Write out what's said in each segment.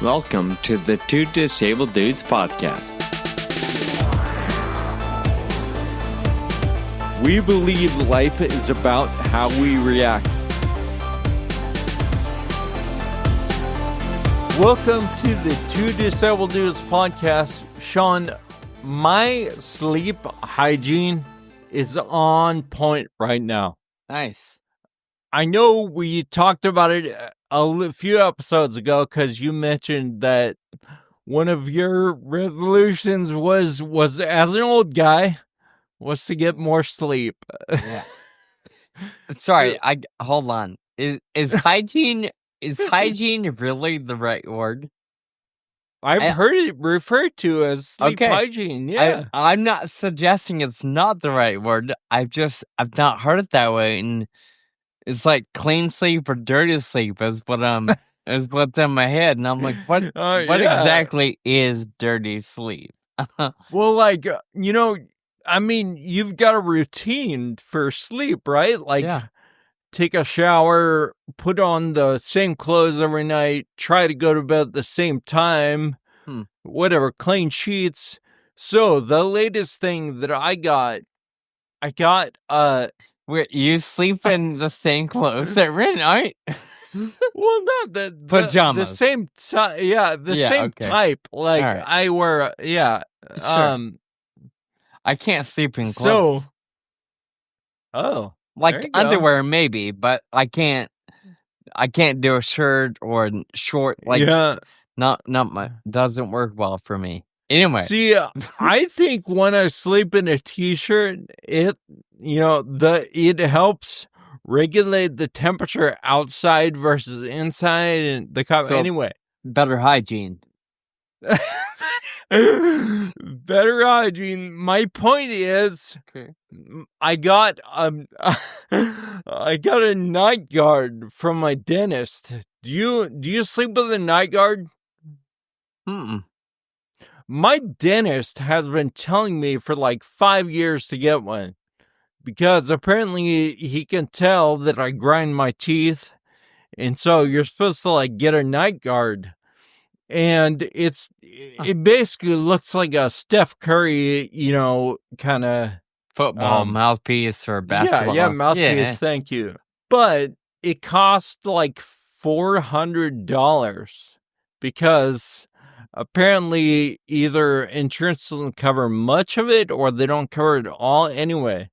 Welcome to the Two Disabled Dudes podcast. We believe life is about how we react. Welcome to the Two Disabled Dudes podcast. Sean, my sleep hygiene is on point right now. Nice. I know we talked about it a few episodes ago because you mentioned that one of your resolutions was as an old guy was to get more sleep. Yeah. Sorry, hold on. Is hygiene really the right word? I've heard it referred to as sleep hygiene. Yeah, I'm not suggesting it's not the right word. I've not heard it that way, and it's like clean sleep or dirty sleep is what's in my head, and I'm like, what exactly is dirty sleep? Well, you've got a routine for sleep, right? Take a shower, put on the same clothes every night, try to go to bed at the same time, whatever, clean sheets. So the latest thing that I got, you sleep in the same clothes every night? Well, not the pajamas. The same type. Yeah, same type. Like right. I wear. Yeah. Sure. I can't sleep in clothes. Like underwear, maybe, but I can't do a shirt or short. Doesn't work well for me. Anyway, see, I think when I sleep in a t-shirt, it helps regulate the temperature outside versus inside, and anyway, better hygiene. Better hygiene. My point is, I got a night guard from my dentist. Do you sleep with a night guard? My dentist has been telling me for like 5 years to get one because apparently he can tell that I grind my teeth, and so you're supposed to get a night guard. And it basically looks like a Steph Curry, kind of football mouthpiece or basketball. Yeah, mouthpiece. Yeah. Thank you. But it costs like $400 because apparently either insurance doesn't cover much of it or they don't cover it all anyway.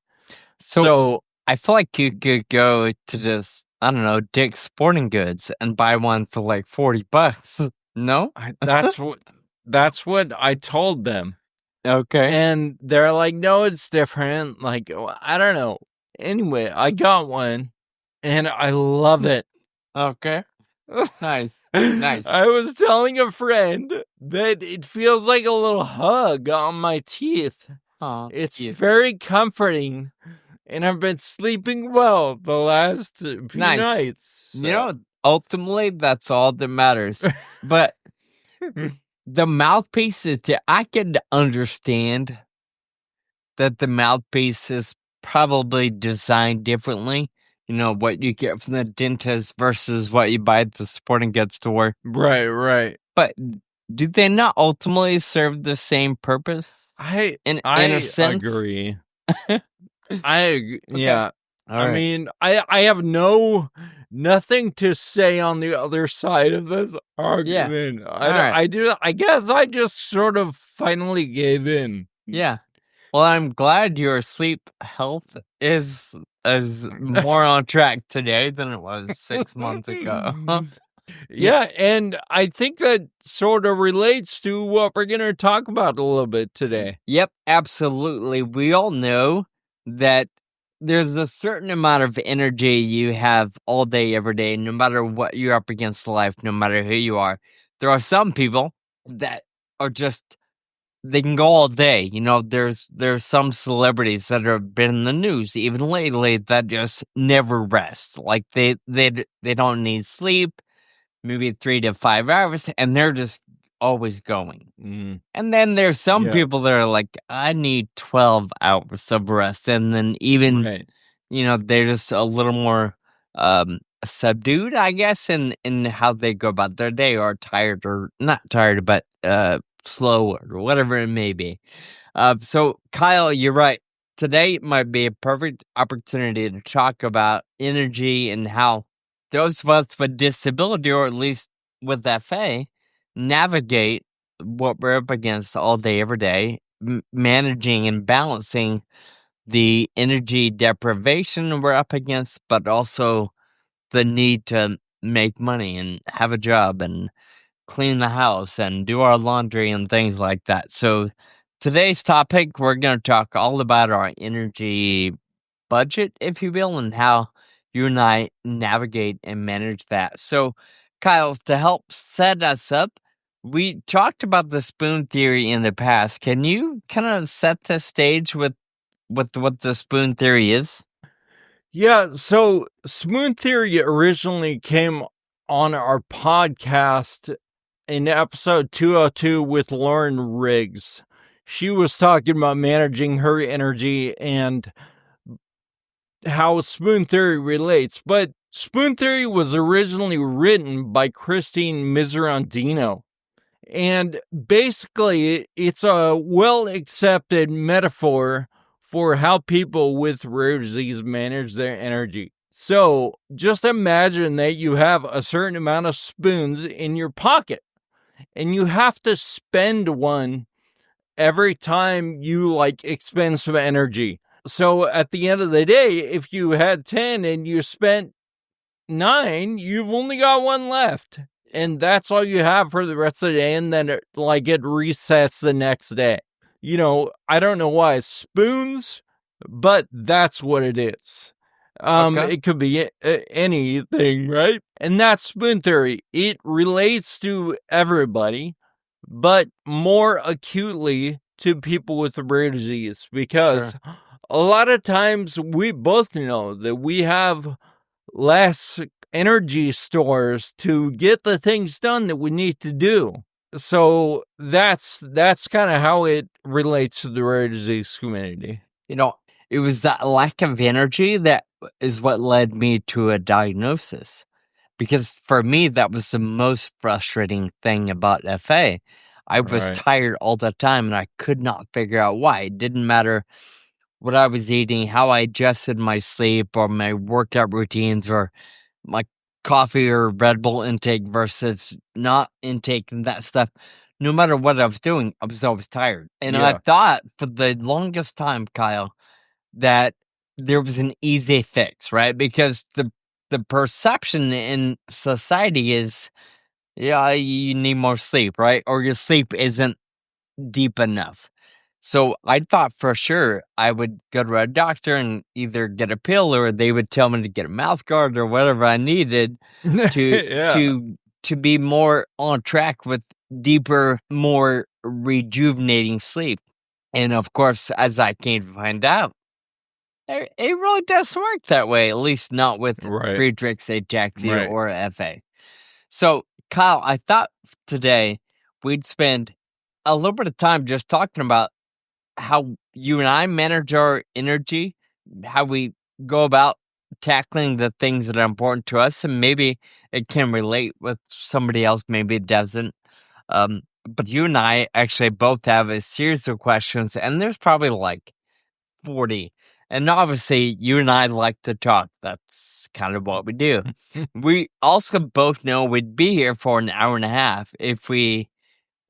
So I feel like you could go to just, I don't know, Dick's Sporting Goods and buy one for like $40. No? That's what I told them. Okay. And they're like, no, it's different. Like, I don't know. Anyway, I got one and I love it. Okay. Nice. Nice. I was telling a friend that it feels like a little hug on my teeth. It's very comforting. And I've been sleeping well the last few nights. So. Ultimately, that's all that matters. But the mouthpiece I can understand that the mouthpiece is probably designed differently. What you get from the dentist versus what you buy at the sporting goods store. Right. But do they not ultimately serve the same purpose? In a sense? Agree. I agree. Yeah. Right. I mean, I have nothing to say on the other side of this argument. Yeah. I guess I just sort of finally gave in. Yeah. Well, I'm glad your sleep health is more on track today than it was 6 months ago. Yeah, and I think that sort of relates to what we're going to talk about a little bit today. Yep, absolutely. We all know that there's a certain amount of energy you have all day, every day, no matter what you're up against in life, no matter who you are. There are some people that are they can go all day. There's some celebrities that have been in the news, even lately, that just never rest. Like they don't need sleep, maybe 3 to 5 hours, and they're just always going. And then there's some people that are like, I need 12 hours of rest. And then even, they're just a little more subdued, I guess, in how they go about their day, or tired, or not tired, but slow, or whatever it may be. So, Kyle, you're right. Today might be a perfect opportunity to talk about energy and how those of us with disability, or at least with FA, navigate what we're up against all day, every day, managing and balancing the energy deprivation we're up against, but also the need to make money and have a job and clean the house and do our laundry and things like that. So today's topic, we're going to talk all about our energy budget, if you will, and how you and I navigate and manage that. So, Kyle, to help set us up, we talked about the spoon theory in the past. Can you kind of set the stage with what the spoon theory is? Yeah, so spoon theory originally came on our podcast in episode 202 with Lauren Riggs. She was talking about managing her energy and how spoon theory relates. But spoon theory was originally written by Christine Miserandino. And basically, it's a well-accepted metaphor for how people with rare disease manage their energy. So just imagine that you have a certain amount of spoons in your pocket, and you have to spend one every time you expend some energy. So at the end of the day, if you had 10 and you spent 9, you've only got one left. And that's all you have for the rest of the day. And then it resets the next day. I don't know why it's spoons, but that's what it is. Okay. It could be anything, right? And that's spoon theory. It relates to everybody, but more acutely to people with rare disease, because a lot of times we both know that we have less energy stores to get the things done that we need to do. So that's kind of how it relates to the rare disease community. It was that lack of energy that is what led me to a diagnosis. Because for me, that was the most frustrating thing about FA. I was tired all the time, and I could not figure out why. It didn't matter what I was eating, how I adjusted my sleep, or my workout routines, or my coffee or Red Bull intake versus not intake and that stuff. No matter what I was doing, I was always tired. And I thought for the longest time, Kyle, that there was an easy fix, right? Because the perception in society is, you need more sleep, right? Or your sleep isn't deep enough. So I thought for sure I would go to a doctor and either get a pill, or they would tell me to get a mouth guard or whatever I needed to be more on track with deeper, more rejuvenating sleep. And of course, as I came to find out, it really doesn't work that way, at least not with Friedreich's ataxia or FA. So, Kyle, I thought today we'd spend a little bit of time just talking about how you and I manage our energy, how we go about tackling the things that are important to us, and maybe it can relate with somebody else, maybe it doesn't. But you and I actually both have a series of questions, and there's probably 40. And obviously, you and I like to talk. That's kind of what we do. We also both know we'd be here for an hour and a half if we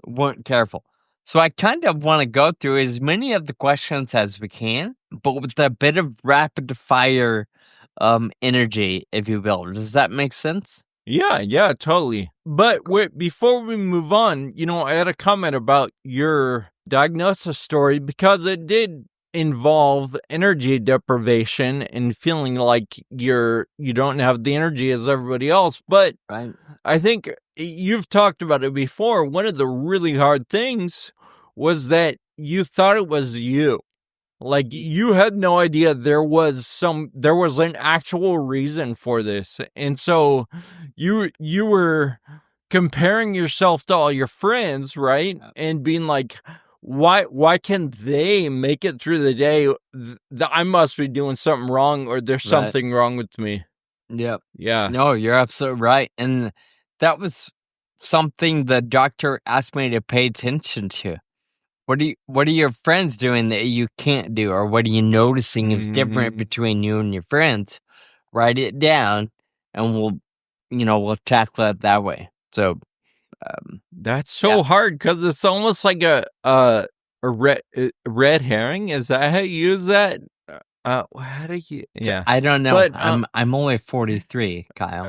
weren't careful. So I kind of want to go through as many of the questions as we can, but with a bit of rapid fire energy, if you will. Does that make sense? Yeah, totally. But before we move on, I had a comment about your diagnosis story, because it did involve energy deprivation and feeling like you don't have the energy as everybody else. But I think you've talked about it before. One of the really hard things was that you thought it was you. You had no idea there was an actual reason for this. And so you were comparing yourself to all your friends, right? And being like, why can they make it through the day? I must be doing something wrong, or there's something wrong with me. Yep. Yeah. No, you're absolutely right. And that was something the doctor asked me to pay attention to. What are your friends doing that you can't do, or what are you noticing is different between you and your friends? Write it down, and we'll tackle it that way. So That's so hard because it's almost like a red herring. Is that how you use that? How do you? Yeah, I don't know. But I'm only 43, Kyle.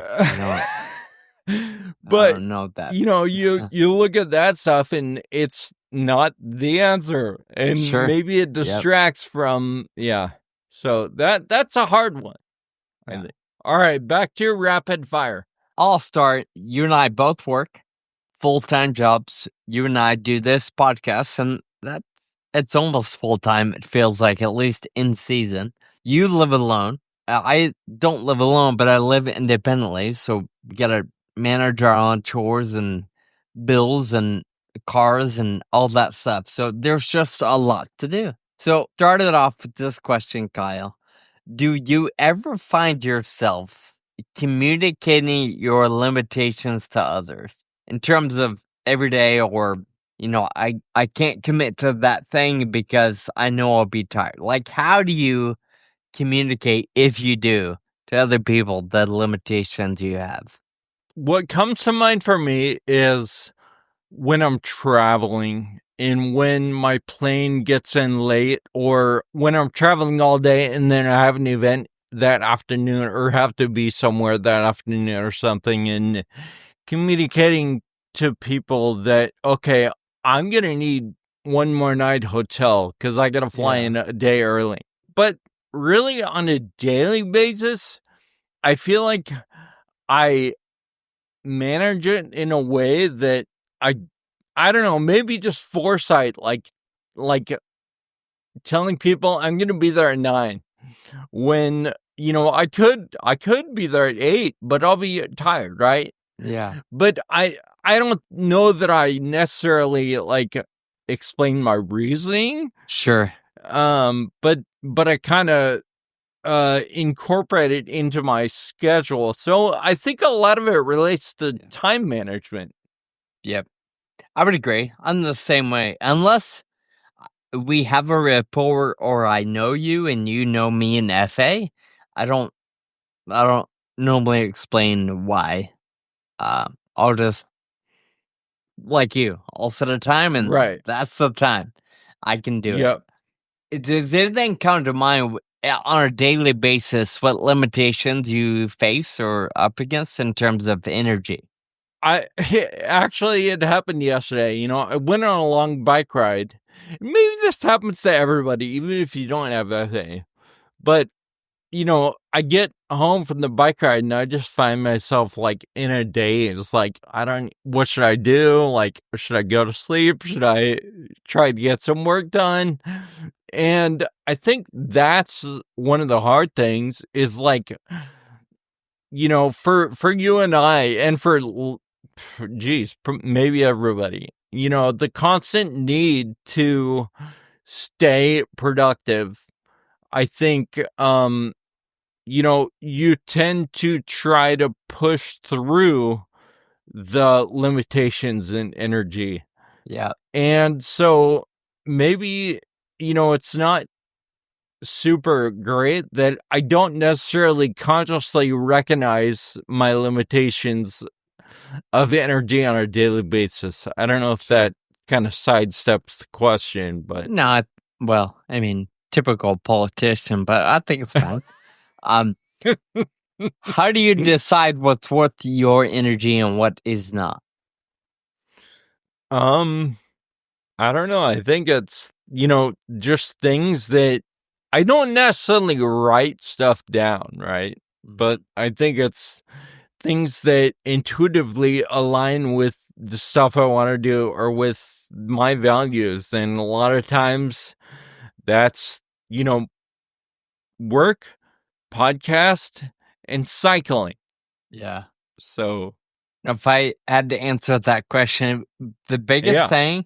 but I don't know that. you look at that stuff and it's not the answer, and Sure. maybe it distracts from So that's a hard one. I think. All right, back to your rapid fire. I'll start. You and I both work full-time jobs. You and I do this podcast, and it's almost full-time. It feels like, at least in season. You live alone. I don't live alone, but I live independently, so we gotta manage our own chores and bills and cars and all that stuff. So there's just a lot to do. So started off with this question, Kyle. Do you ever find yourself communicating your limitations to others in terms of everyday, or, I can't commit to that thing because I know I'll be tired? Like, how do you communicate, if you do, to other people the limitations you have? What comes to mind for me is when I'm traveling and when my plane gets in late, or when I'm traveling all day and then I have an event that afternoon or have to be somewhere that afternoon or something, and communicating to people that, okay, I'm going to need one more night hotel because I got to fly in a day early. But really, on a daily basis, I feel like I manage it in a way that I don't know, maybe just foresight, like telling people I'm going to be there at 9 when, I could be there at 8, but I'll be tired, right? Yeah. But I don't know that I necessarily explain my reasoning. Sure. But I kind of incorporate it into my schedule. So I think a lot of it relates to time management. Yep. I would agree. I'm the same way. Unless we have a rapport, or I know you and you know me in FA, I don't normally explain why. I'll just, like you, I'll set a time, and that's the time I can do it. Does anything come to mind on a daily basis what limitations you face or up against in terms of energy? Actually, it happened yesterday. I went on a long bike ride. Maybe this happens to everybody, even if you don't have FA. But, I get home from the bike ride and I just find myself in a daze. What should I do? Should I go to sleep? Should I try to get some work done? And I think that's one of the hard things is for you and I, and for maybe everybody, the constant need to stay productive. I think, you tend to try to push through the limitations in energy. Yeah. And so maybe, it's not super great that I don't necessarily consciously recognize my limitations of energy on a daily basis. I don't know if that kind of sidesteps the question, but no, well, I mean, typical politician, but I think it's fine. How do you decide what's worth your energy and what is not? I don't know. I think it's, just things that I don't necessarily write stuff down, right? But I think it's things that intuitively align with the stuff I want to do or with my values. And a lot of times that's, work, podcast, and cycling. Yeah. So if I had to answer that question, the biggest thing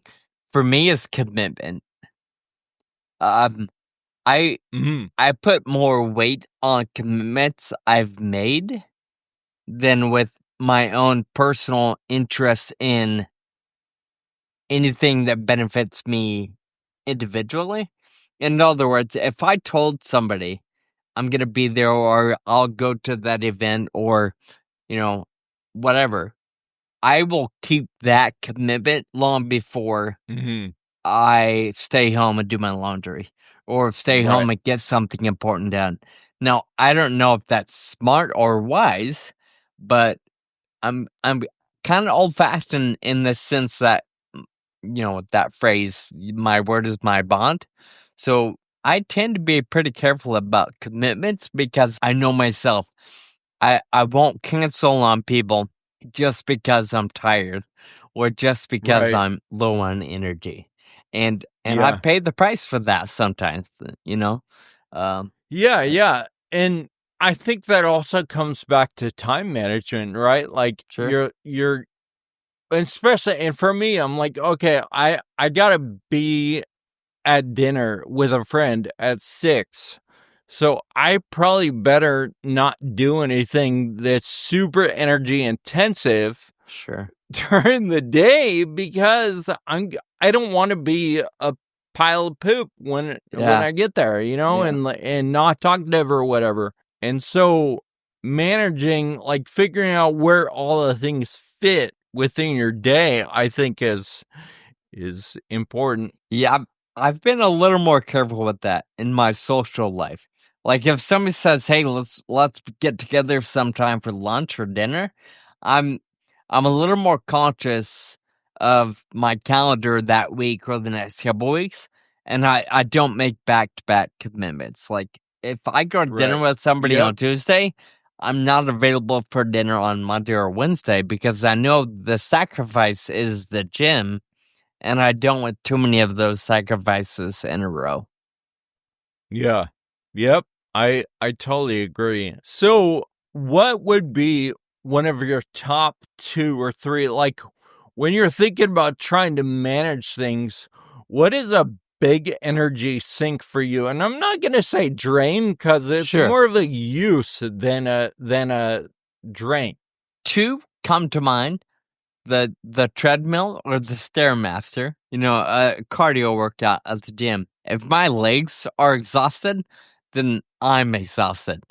for me is commitment. I Mhm. put more weight on commitments I've made than with my own personal interest in anything that benefits me individually. In other words, if I told somebody I'm gonna be there or I'll go to that event or, whatever, I will keep that commitment long before Mhm. I stay home and do my laundry or stay Right. home and get something important done. Now, I don't know if that's smart or wise, but I'm kind of old fashioned in the sense that that phrase, my word is my bond. So I tend to be pretty careful about commitments because I know myself. I won't cancel on people just because I'm tired or just because Right. I'm low on energy. And I Yeah. pay the price for that sometimes, you know. Um Yeah, uh, yeah. And I think that also comes back to time management, right? Like sure. you're especially, and for me, I'm like, okay, I gotta be at dinner with a friend at 6. So I probably better not do anything that's super energy intensive Sure. during the day because I don't want to be a pile of poop when Yeah. I get there, Yeah. and not talkative or whatever. And so managing, like figuring out where all the things fit within your day, I think is important. Yeah, I've been a little more careful with that in my social life. Like if somebody says, "Hey, let's get together sometime for lunch or dinner," I'm I'm a little more conscious of my calendar that week or the next couple weeks, and I don't make back-to-back commitments. Like if I go to dinner Right. with somebody Yep. on Tuesday, I'm not available for dinner on Monday or Wednesday because I know the sacrifice is the gym and I don't want too many of those sacrifices in a row. Yeah. Yep. I totally agree. So, what would be one of your top 2 or 3, like when you're thinking about trying to manage things, what is a big energy sink for you? And I'm not going to say drain cuz it's Sure. more of a use than a drain. 2 come to mind, the treadmill or the Stairmaster, a cardio workout at the gym. If my legs are exhausted, then I'm exhausted.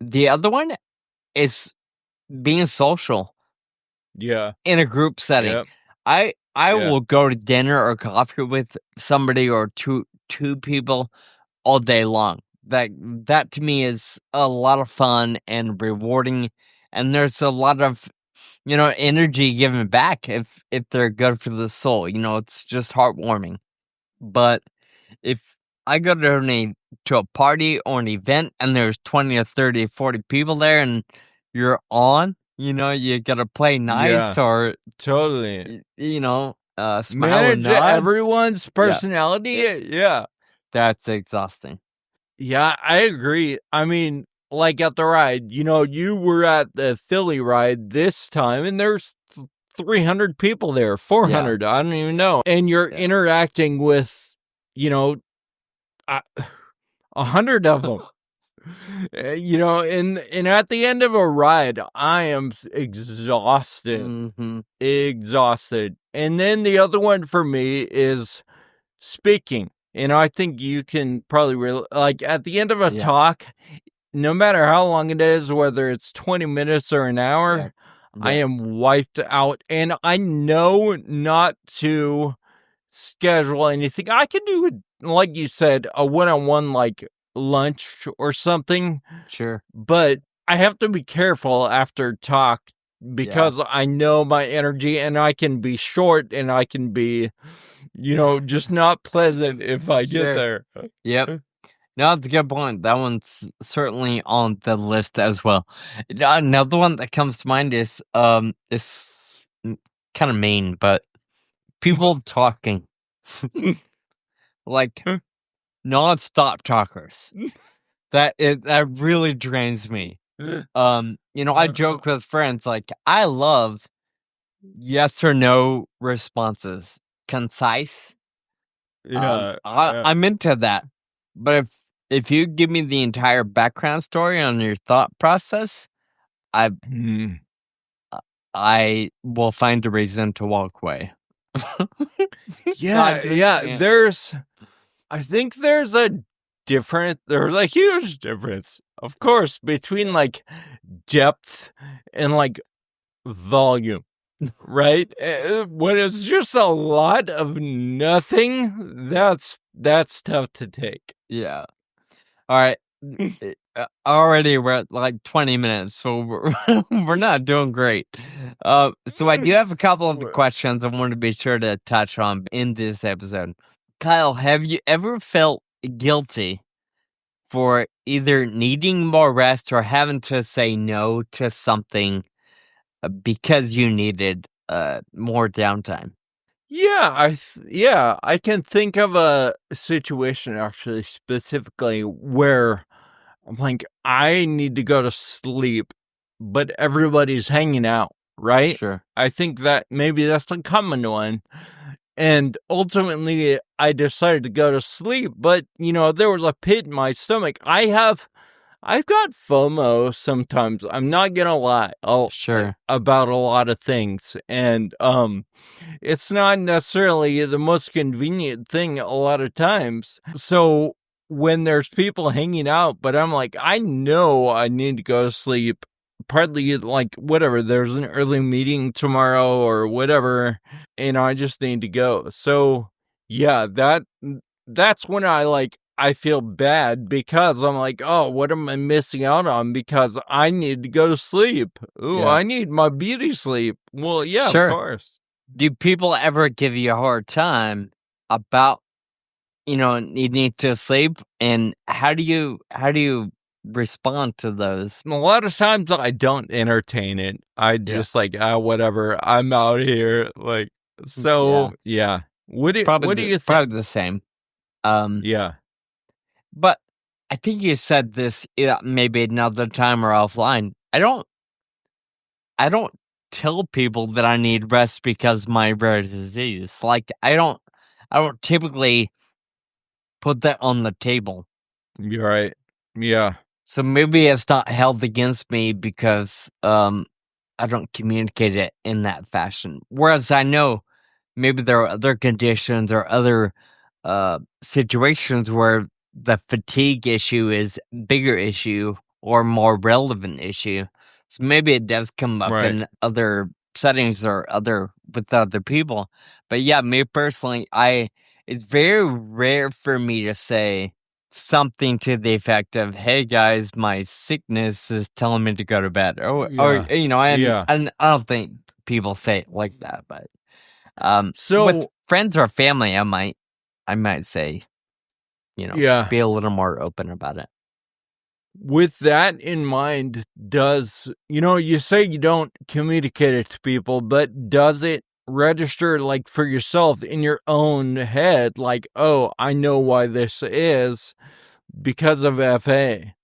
The other one is being social Yeah. in a group setting. Yep. I Yeah. will go to dinner or coffee with somebody or two people all day long. That to me is a lot of fun and rewarding, and there's a lot of energy given back if they're good for the soul. It's just heartwarming. But if I go to a party or an event and there's 20 or 30 or 40 people there and you're on, you gotta play Yeah. nice or Totally. smile and Manage nod. everyone's Yeah, personality. Yeah. that's exhausting. Yeah, I agree. I mean, like at the ride, you were at the Philly ride this time, and there's 300 people there, Yeah, 400, I don't even know. And you're yeah. interacting with, you know, a 100 of them. And at the end of a ride, I am exhausted, Hmm. exhausted. And then the other one for me is speaking. I think you can probably like at the end of a Yeah, talk, no matter how long it is, whether it's 20 minutes or an yeah, hour, I yeah. am wiped out. And I know not to schedule anything. I can do it, like you said, a one-on-one, like lunch or something, Sure. but I have to be careful after talk Yeah, because I know my energy and I can be short and I can be, just not pleasant if I get sure. there. Yep. No, that's a good point. That one's certainly on the list as well. Another one that comes to mind is kind of mean, but people talking like non-stop talkers. That really drains me. I joke with friends like I love yes or no responses, concise. Yeah, yeah. I'm into that. But if you give me the entire background story on your thought process, I will find a reason to walk away. I think there's a huge difference, of course, between like depth and like volume, right? When it's just a lot of nothing, that's tough to take. Yeah. All right. Already we're at like 20 minutes, so we're not doing great. So I do have a couple of questions I want to be sure to touch on in this episode. Kyle, have you ever felt guilty for either needing more rest or having to say no to something because you needed more downtime? Yeah, I can think of a situation actually specifically where I'm like, I need to go to sleep, but everybody's hanging out, right? Sure. I think that maybe that's a common one. And ultimately, I decided to go to sleep, but, there was a pit in my stomach. I've got FOMO sometimes. I'm not gonna lie. Sure. About a lot of things. And, it's not necessarily the most convenient thing a lot of times. So when there's people hanging out, but I'm like, I know I need to go to sleep. Partly like whatever, there's an early meeting tomorrow or whatever, and I just need to go. So yeah, that's when I feel bad because I'm like, oh, what am I missing out on? Because I need to go to sleep. Ooh, Yeah. I need my beauty sleep. Well, yeah, Sure. of course. Do people ever give you a hard time about, needing to sleep? And how do you respond to those? A lot of times I don't entertain it. I just whatever. I'm out here. Like, so yeah. What do you think? Probably the same. Yeah. But I think you said this maybe another time or offline. I don't tell people that I need rest because my rare disease. Like I don't typically put that on the table. You're right. Yeah. So maybe it's not held against me because I don't communicate it in that fashion. Whereas I know maybe there are other conditions or other situations where the fatigue issue is a bigger issue or more relevant issue. So maybe it does come up in other settings or with other people. But yeah, me personally, it's very rare for me to say something to the effect of, "Hey guys, my sickness is telling me to go to bed," or I don't think people say it like that, but So with friends or family, I might say, be a little more open about it. With that in mind, you say you don't communicate it to people, but does it register like for yourself in your own head? Like, oh, I know why this is because of FA.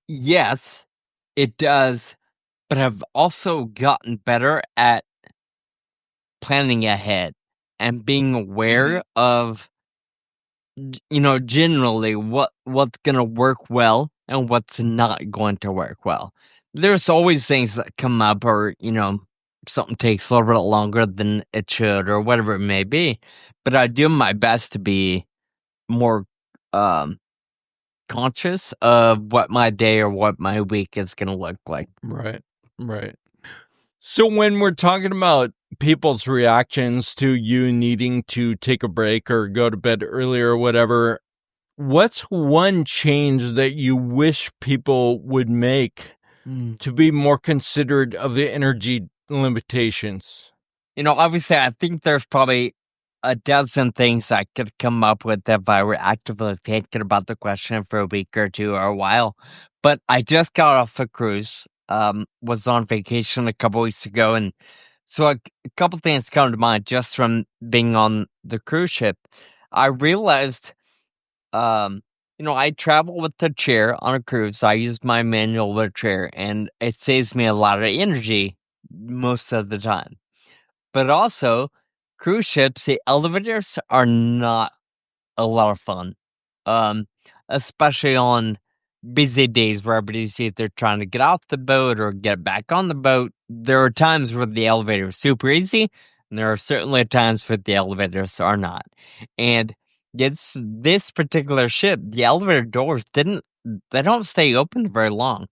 Yes, it does, but I've also gotten better at planning ahead and being aware of, generally what's going to work well and what's not going to work well. There's always things that come up or, something takes a little bit longer than it should or whatever it may be. But I do my best to be more conscious of what my day or what my week is going to look like. Right. So when we're talking about people's reactions to you needing to take a break or go to bed earlier or whatever, what's one change that you wish people would make to be more considerate of the energy limitations? Obviously, I think there's probably a dozen things I could come up with if I were actively thinking about the question for a week or two or a while. But I just got off a cruise, was on vacation a couple weeks ago, and so a couple things come to mind just from being on the cruise ship. I realized, I travel with the chair on a cruise. I use my manual wheelchair, and it saves me a lot of energy most of the time. But also, cruise ships, the elevators are not a lot of fun. especially on busy days where everybody's either trying to get off the boat or get back on the boat. There are times where the elevator is super easy, and there are certainly times where the elevators are not. And this particular ship, the elevator doors they don't stay open very long.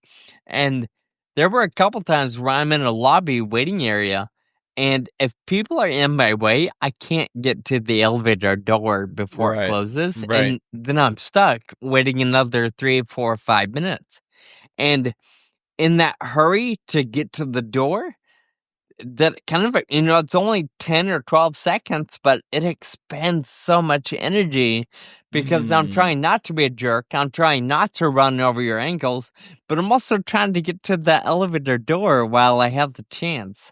And there were a couple times where I'm in a lobby waiting area, and if people are in my way, I can't get to the elevator door before it Right. closes, Right. and then I'm stuck waiting another 3, 4, 5 minutes. And in that hurry to get to the door, that kind of, it's only 10 or 12 seconds, but it expends so much energy because I'm trying not to be a jerk. I'm trying not to run over your ankles, but I'm also trying to get to the elevator door while I have the chance.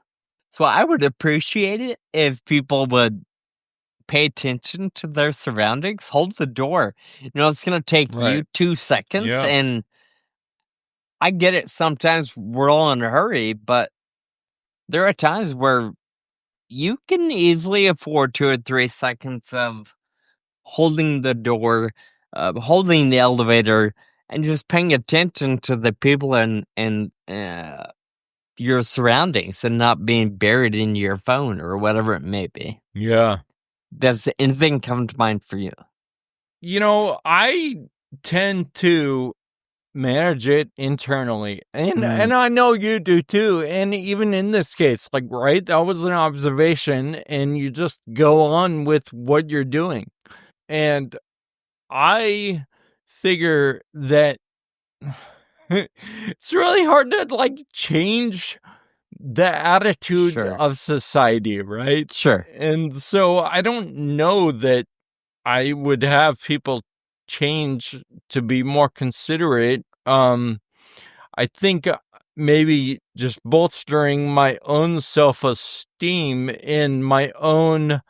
So I would appreciate it if people would pay attention to their surroundings, hold the door. It's going to take you Right. 2 seconds, Yeah. and I get it. Sometimes we're all in a hurry, but there are times where you can easily afford 2 or 3 seconds of holding the door, holding the elevator, and just paying attention to the people and your surroundings and not being buried in your phone or whatever it may be. Yeah. Does anything come to mind for you? I tend to manage it internally, and I know you do too. And even in this case, right, that was an observation, and you just go on with what you're doing. And I figure that it's really hard to change the attitude Sure. of society, right? Sure. And so I don't know that I would have people change to be more considerate. I think maybe just bolstering my own self-esteem and my own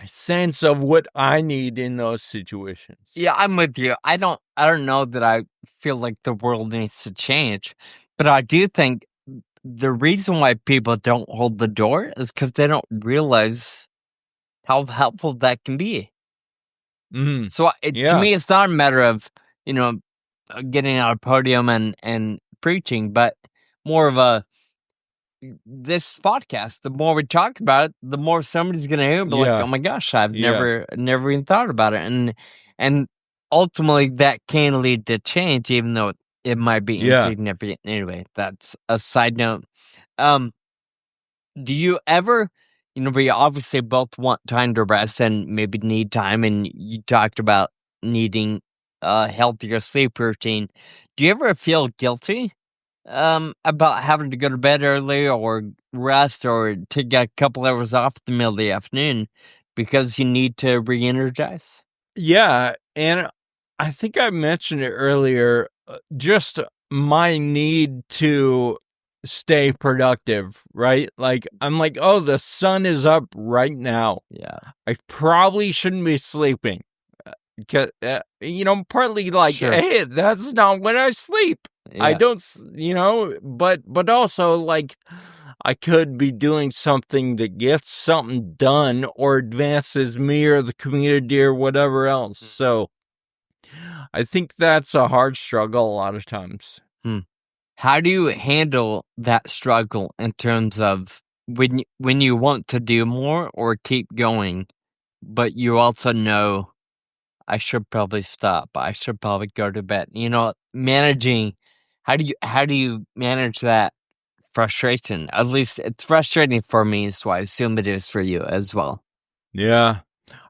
sense of what I need in those situations. Yeah, I'm with you. I don't know that I feel like the world needs to change, but I do think the reason why people don't hold the door is because they don't realize how helpful that can be. So to me, it's not a matter of, getting on a podium and preaching, but more of this podcast. The more we talk about it, the more somebody's going to hear, be like, oh my gosh, I've never even thought about it. And ultimately that can lead to change, even though it might be insignificant. Anyway, that's a side note. Do you ever, we obviously both want time to rest and maybe need time, and you talked about needing a healthier sleep routine. Do you ever feel guilty about having to go to bed early or rest or to get a couple hours off in the middle of the afternoon because you need to re-energize? Yeah, and I think I mentioned it earlier, just my need to stay productive, right? I'm like, oh, the sun is up right now. Yeah. I probably shouldn't be sleeping. Because, partly Sure. hey, that's not when I sleep. Yeah. I don't, but also I could be doing something that gets something done or advances me or the community or whatever else. So I think that's a hard struggle a lot of times. How do you handle that struggle in terms of when you want to do more or keep going, but you also know I should probably stop. I should probably go to bed. Managing. How do you manage that frustration? At least it's frustrating for me, so I assume it is for you as well. Yeah.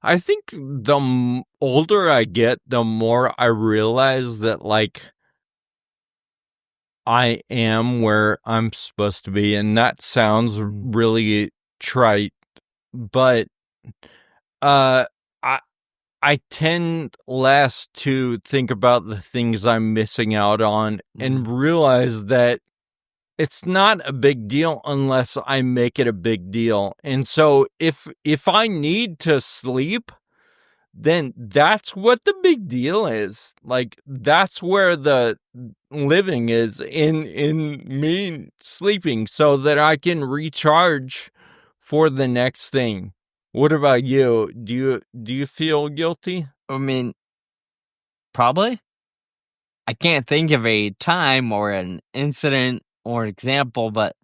I think the older I get, the more I realize that I am where I'm supposed to be, and that sounds really trite, but I tend less to think about the things I'm missing out on and realize that it's not a big deal unless I make it a big deal. And so if I need to sleep, then that's what the big deal is. That's where the living is, in me sleeping, so that I can recharge for the next thing. What about you? Do you feel guilty? I mean, probably. I can't think of a time or an incident or an example, but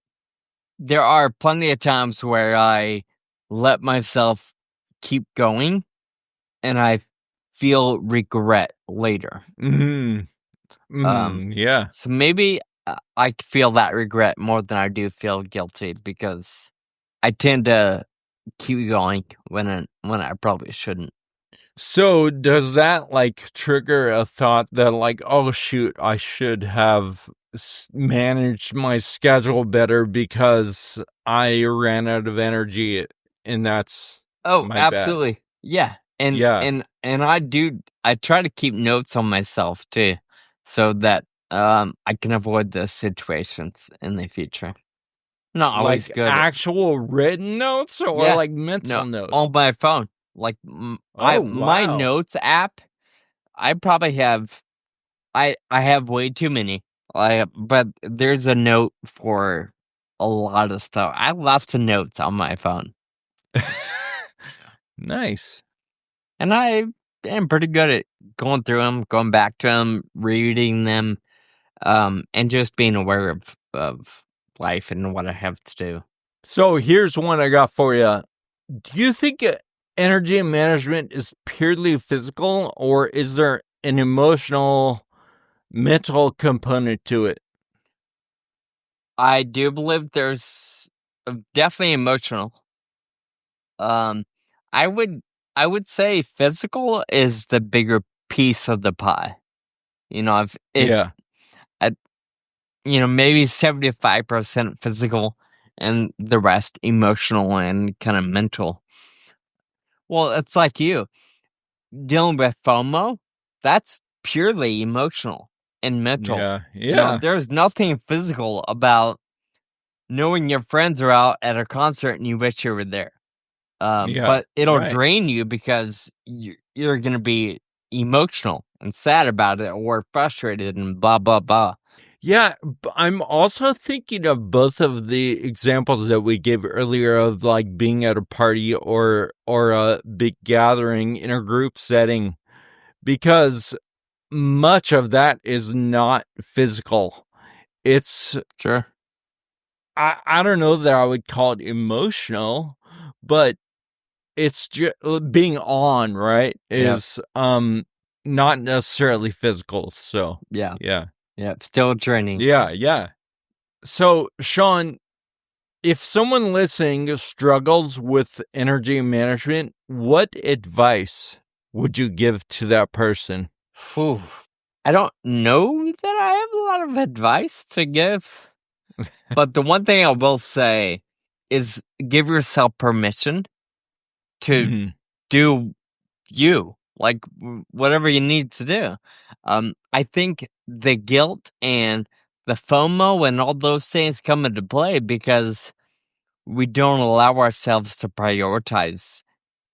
there are plenty of times where I let myself keep going and I feel regret later. Yeah. So maybe I feel that regret more than I do feel guilty because I tend to keep going when I probably shouldn't. So does that like trigger a thought that like, oh shoot, I should have managed my schedule better because I ran out of energy, and that's Oh, my bad. absolutely. Yeah. And Yeah. and I try to keep notes on myself too so that I can avoid those situations in the future. Not always Like good. actual written notes or Yeah. like mental No, notes? on my phone. Like my wow. notes app, I probably have I have way too many. But there's a note for a lot of stuff. I have lots of notes on my phone. Nice. And I am pretty good at going through them, going back to them, reading them, and just being aware of life and what I have to do. So here's one I got for you. Do you think energy management is purely physical, or is there an emotional, mental component to it? I do believe there's definitely emotional. I would say physical is the bigger piece of the pie. You know, Yeah. Maybe 75% physical and the rest emotional and kind of mental. Well, it's like you dealing with FOMO. That's purely emotional and mental. Yeah. You know, Yeah. there's nothing physical about knowing your friends are out at a concert and you wish you were there. Yeah. But it'll Right. drain you because you're going to be emotional and sad about it or frustrated and blah, blah, blah. Yeah, I'm also thinking of both of the examples that we gave earlier of like being at a party or a big gathering in a group setting, because much of that is not physical. It's Sure. I don't know that I would call it emotional, but it's just being on, right? Is not necessarily physical. So Yeah. yeah. Yeah. Still draining. Yeah. So, Sean, if someone listening struggles with energy management, what advice would you give to that person? Whew. I don't know that I have a lot of advice to give, but the one thing I will say is give yourself permission to do you, like whatever you need to do. I think the guilt and the FOMO and all those things come into play because we don't allow ourselves to prioritize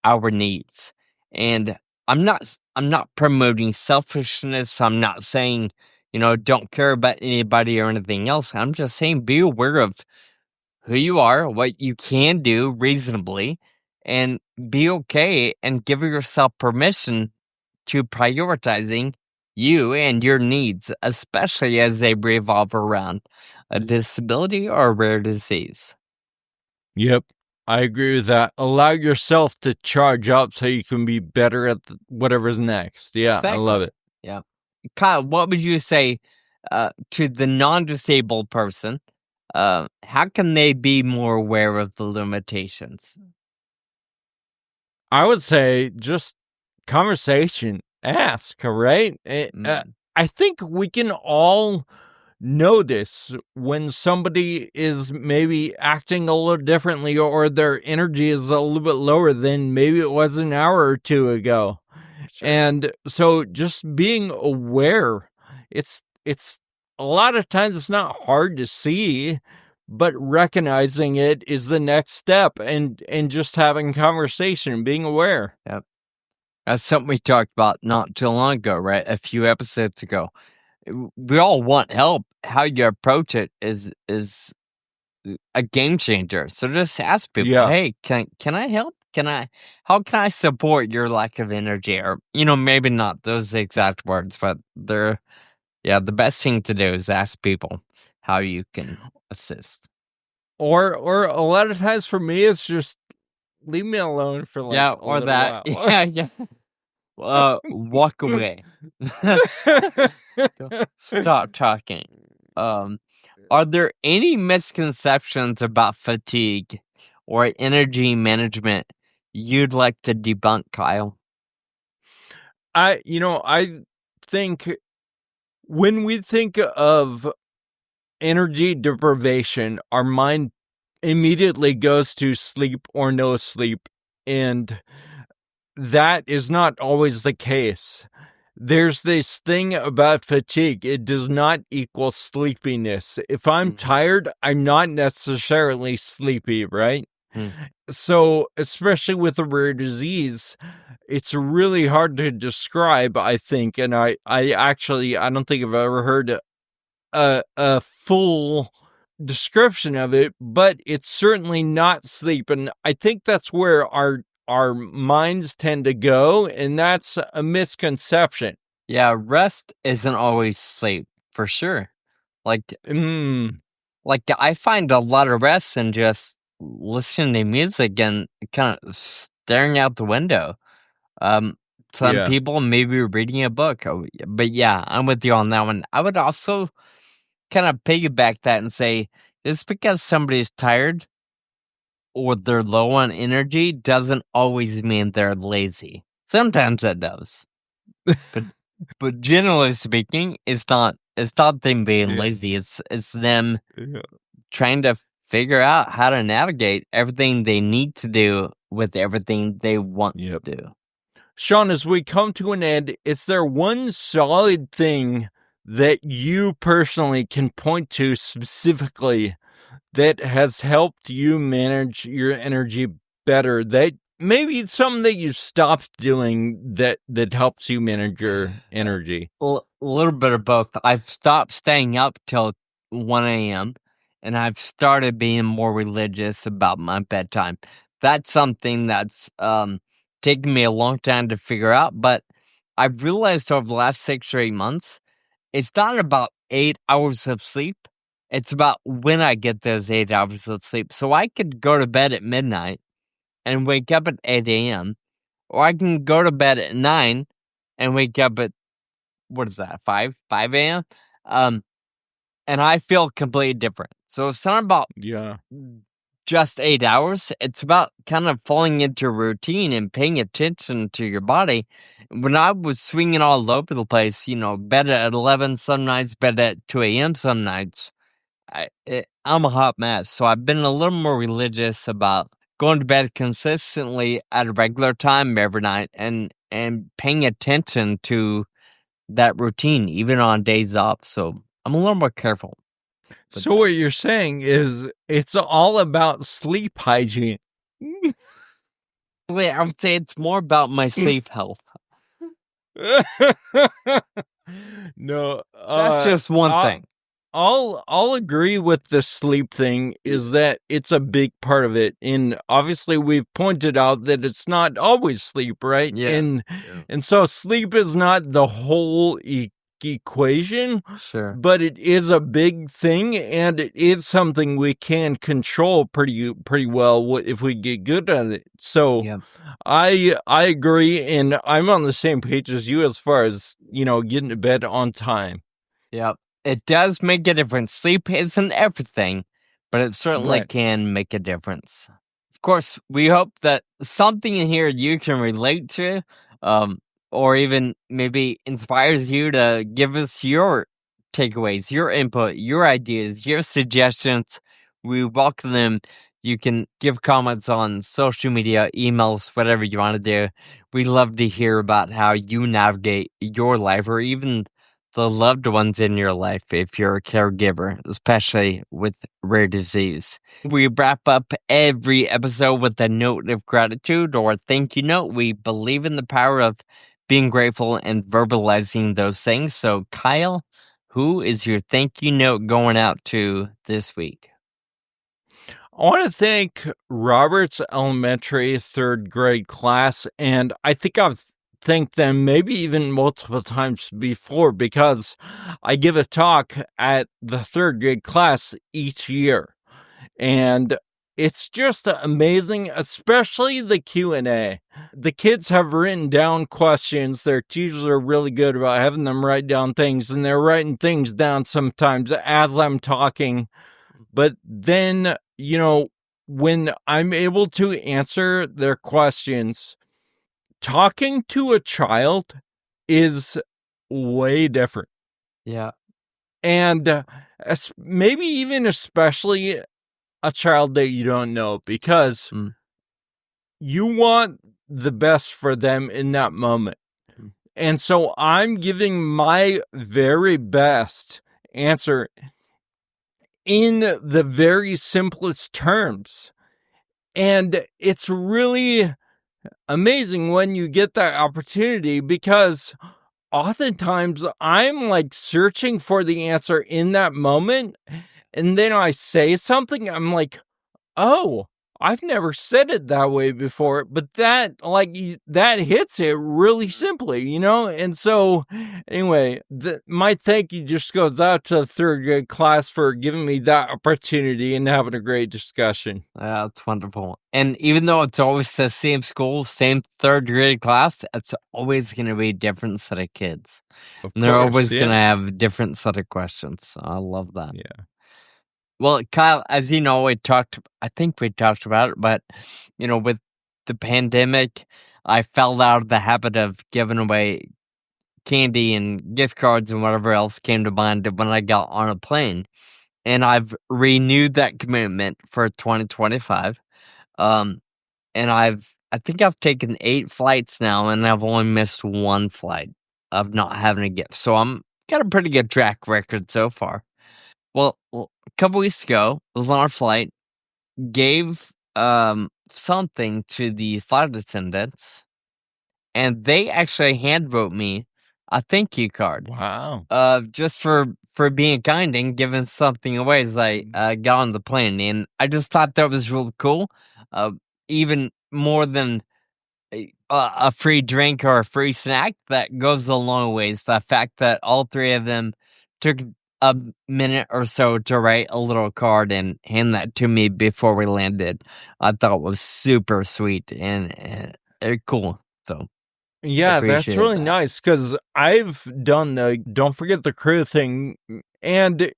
our needs. And I'm not promoting selfishness. I'm not saying, don't care about anybody or anything else. I'm just saying be aware of who you are, what you can do reasonably, and be okay and give yourself permission to prioritizing you and your needs, especially as they revolve around a disability or a rare disease. Yep, I agree with that. Allow yourself to charge up so you can be better at whatever's next. Yeah, Exactly. I love it. Yeah. Kyle, what would you say to the non-disabled person? How can they be more aware of the limitations? I would say just conversation, ask, right? I think we can all know this when somebody is maybe acting a little differently or their energy is a little bit lower than maybe it was an hour or two ago. Sure. And so just being aware, it's a lot of times it's not hard to see, but recognizing it is the next step, and just having conversation, being aware. Yep. That's something we talked about not too long ago, right? A few episodes ago. We all want help. How you approach it is a game changer. So just ask people, Yeah. hey, can I help? how can I support your lack of energy? Or, maybe not those exact words, but the best thing to do is ask people how you can assist. Or a lot of times for me, it's just leave me alone for like a Or little that. while. Yeah. Walk away. Stop talking. Are there any misconceptions about fatigue or energy management you'd like to debunk, Kyle? I think when we think of energy deprivation, our mind immediately goes to sleep or no sleep, and that is not always the case. There's this thing about fatigue. It does not equal sleepiness. If I'm tired, I'm not necessarily sleepy, right? So, especially with a rare disease, it's really hard to describe, I think. And I don't think I've ever heard a full description of it, but it's certainly not sleep. And I think that's where our minds tend to go, and that's a misconception. Yeah, rest isn't always sleep, for sure. Like I find a lot of rest in just listening to music and kind of staring out the window. Some people maybe reading a book, but yeah, I'm with you on that one. I would also kind of piggyback that and say, just because somebody's tired or they're low on energy doesn't always mean they're lazy. Sometimes it does. But generally speaking, it's not them being lazy. It's them trying to figure out how to navigate everything they need to do with everything they want to do. Sean, as we come to an end, is there one solid thing that you personally can point to specifically that has helped you manage your energy better? That maybe it's something that you stopped doing that helps you manage your energy? A little bit of both. I've stopped staying up till 1 a.m. and I've started being more religious about my bedtime. That's something that's taken me a long time to figure out, but I've realized over the last 6 or 8 months, it's not about 8 hours of sleep. It's about when I get those 8 hours of sleep. So I could go to bed at midnight and wake up at 8 a.m., or I can go to bed at 9 and wake up at, 5 a.m.? And I feel completely different. So it's not about just 8 hours. It's about kind of falling into a routine and paying attention to your body. When I was swinging all over the place, bed at 11 some nights, bed at 2 a.m. some nights, I'm a hot mess. So I've been a little more religious about going to bed consistently at a regular time every night and paying attention to that routine, even on days off. So I'm a little more careful. So what you're saying is it's all about sleep hygiene. I would say it's more about my sleep health. No, that's just one thing. I'll agree with the sleep thing, is that it's a big part of it. And obviously we've pointed out that it's not always sleep, right? Yeah. And so sleep is not the whole equation, sure, but it is a big thing, and it is something we can control pretty well if we get good at it. So I agree, and I'm on the same page as you as far as getting to bed on time. Yep. It does make a difference. Sleep isn't everything, but it certainly can make a difference. Of course, we hope that something in here you can relate to, or even maybe inspires you to give us your takeaways, your input, your ideas, your suggestions. We welcome them. You can give comments on social media, emails, whatever you want to do. We love to hear about how you navigate your life, or even the loved ones in your life if you're a caregiver, especially with rare disease. We wrap up every episode with a note of gratitude or a thank you note. We believe in the power of being grateful and verbalizing those things. So, Kyle, who is your thank you note going out to this week? I want to thank Robert's elementary third grade class, and I think I've thanked them maybe even multiple times before because I give a talk at the third grade class each year, and it's just amazing, especially the Q&A. The kids have written down questions. Their teachers are really good about having them write down things, and they're writing things down sometimes as I'm talking. But then, when I'm able to answer their questions, talking to a child is way different. Yeah. And maybe even especially a child that you don't know, because you want the best for them in that moment. And so I'm giving my very best answer in the very simplest terms. And it's really amazing when you get that opportunity, because oftentimes I'm like searching for the answer in that moment. And then I say something, I'm like, oh, I've never said it that way before, but that hits it really simply, And so, anyway, my thank you just goes out to the third grade class for giving me that opportunity and having a great discussion. That's wonderful. And even though it's always the same school, same third grade class, it's always going to be a different set of kids. And they're always going to have a different set of questions. I love that. Yeah. Well, Kyle, as you know, I think we talked about it, but, with the pandemic, I fell out of the habit of giving away candy and gift cards and whatever else came to mind when I got on a plane. And I've renewed that commitment for 2025. And I think I've taken 8 flights now, and I've only missed 1 flight of not having a gift. So I'm got a pretty good track record so far. Well, a couple weeks ago, I was on a flight, gave something to the flight attendants, and they actually hand wrote me a thank you card. Wow. Just for being kind and giving something away as I got on the plane. And I just thought that was really cool. Even more than a free drink or a free snack, that goes a long ways. The fact that all 3 of them took a minute or so to write a little card and hand that to me before we landed, I thought was super sweet and cool. So yeah, that's really nice, because I've done the don't forget the crew thing, and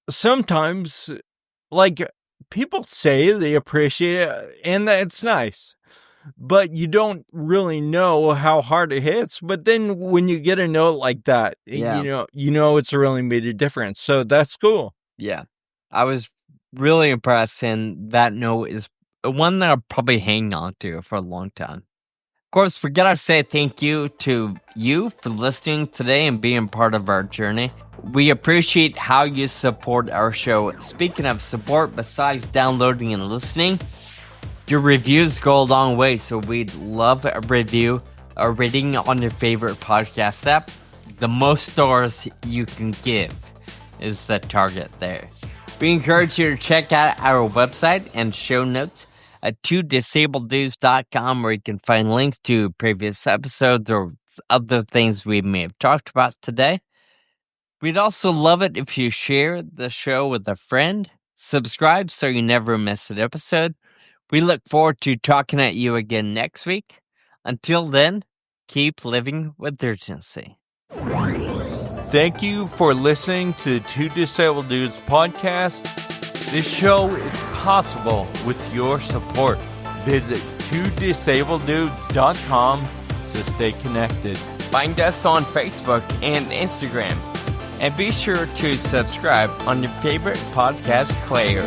sometimes people say they appreciate it, and it's nice, but you don't really know how hard it hits. But then when you get a note like that, it's really made a difference. So that's cool. Yeah. I was really impressed, and that note is one that I'll probably hang on to for a long time. Of course, we gotta say thank you to you for listening today and being part of our journey. We appreciate how you support our show. Speaking of support, besides downloading and listening, your reviews go a long way, so we'd love a review, a rating on your favorite podcast app. The most stars you can give is the target there. We encourage you to check out our website and show notes at twodisableddudes.com, where you can find links to previous episodes or other things we may have talked about today. We'd also love it if you share the show with a friend, subscribe so you never miss an episode. We look forward to talking at you again next week. Until then, keep living with urgency. Thank you for listening to Two Disabled Dudes podcast. This show is possible with your support. Visit twodisableddudes.com to stay connected. Find us on Facebook and Instagram. And be sure to subscribe on your favorite podcast player.